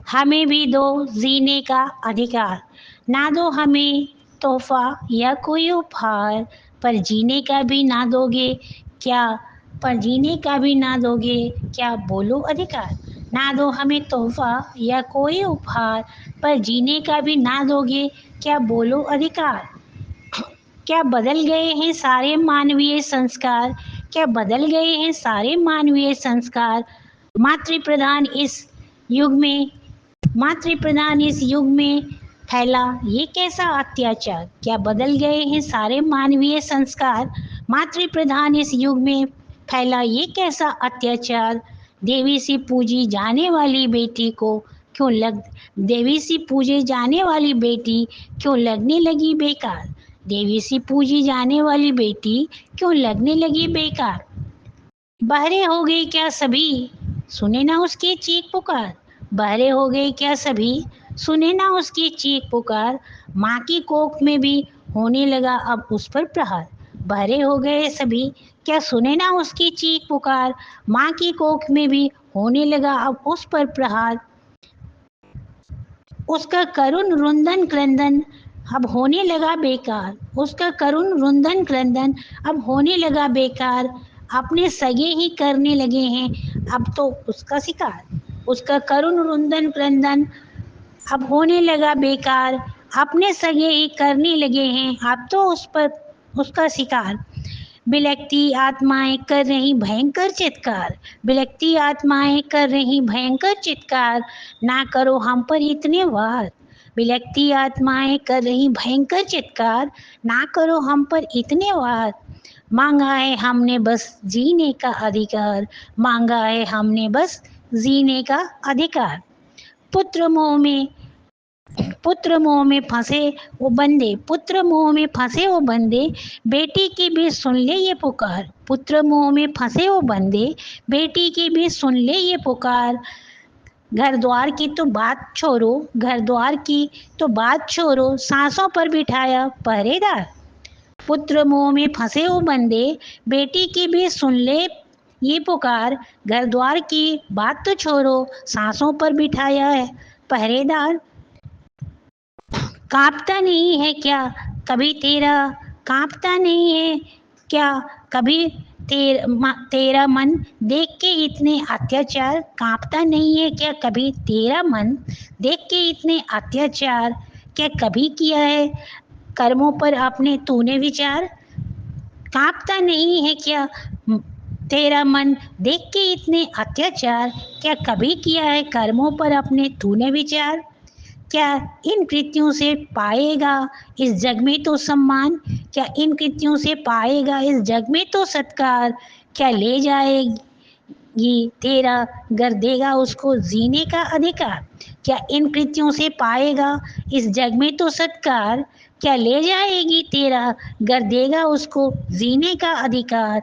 हमें भी दो जीने का अधिकार। ना दो हमें तोहफा या कोई उपहार, पर जीने का भी ना दोगे क्या? पर जीने का भी ना दोगे क्या? बोलो अधिकार। ना दो हमें तोहफा या कोई उपहार, पर जीने का भी ना दोगे क्या? बोलो अधिकार। क्या बदल गए हैं सारे मानवीय संस्कार? क्या बदल गए हैं सारे मानवीय संस्कार? मातृ प्रधान इस युग में मातृ प्रधान इस युग में फैला ये कैसा अत्याचार? क्या बदल गए हैं सारे मानवीय संस्कार? मातृ प्रधान इस युग में फैला ये कैसा अत्याचार? देवी सी पूजी जाने वाली बेटी को क्यों लग देवी सी पूजे जाने वाली बेटी क्यों लगने लगी बेकार? देवी सी पूजी जाने वाली बेटी क्यों लगने लगी बेकार? बहरे हो गए क्या सभी, सुने ना उसकी चीख पुकार? बहरे हो गए क्या सभी, सुने ना उसकी चीख पुकार? माँ की कोख में भी होने लगा अब उस पर प्रहार। बहरे हो गए सभी, क्या सुने ना उसकी चीख पुकार? माँ की कोख में भी होने लगा अब उस पर प्रहार। उसका करुण रुंदन क्रंदन अब होने लगा बेकार। उसका करुण रुंदन क्रंदन अब होने लगा बेकार। अपने सगे ही करने लगे हैं अब तो उसका शिकार। उसका करुण रुंदन क्रंदन अब होने लगा बेकार। अपने सगे ही करने लगे हैं अब तो उस पर उसका शिकार। बिलखती आत्माएं कर रही भयंकर चित्कार। बिलखती आत्माएं कर रही भयंकर चित्कार। ना करो हम पर इतने वार। बिलखती आत्माएं कर रही भयंकर चित्कार। ना करो हम पर इतने वार। मांगा है हमने बस जीने का अधिकार। मांगा है हमने बस जीने का अधिकार। पुत्र मोह में पुत्र मोह में फंसे वो बंदे, पुत्र मोह में फंसे वो बंदे, बेटी की भी सुन ले ये पुकार। पुत्र मोह में फंसे वो बंदे, बेटी की भी सुन ले ये पुकार। घर द्वार की तो बात छोड़ो, घर द्वार की तो बात छोड़ो, सांसों पर बिठाया पहरेदार। पुत्र मोह में फंसे वो बंदे, बेटी की भी सुन ले ये पुकार। घर द्वार की बात तो छोड़ो, सांसों पर बिठाया है पहरेदार। कांपता नहीं है क्या कभी तेरा, कांपता नहीं है क्या कभी तेरा मन देख के इतने अत्याचार? कांपता नहीं है क्या कभी तेरा मन देख के इतने अत्याचार? क्या कभी किया है कर्मों पर अपने तूने विचार? कांपता नहीं है क्या तेरा मन देख के इतने अत्याचार? क्या कभी किया है कर्मों पर अपने तूने विचार? क्या इन कृत्यों से पाएगा इस जग में तो सम्मान? क्या इन कृत्यों से पाएगा इस जग में तो सत्कार? क्या ले जाएगी तेरा घर देगा उसको जीने का अधिकार? क्या इन कृत्यों से पाएगा इस जग में तो सत्कार? क्या ले जाएगी तेरा घर देगा उसको जीने का अधिकार?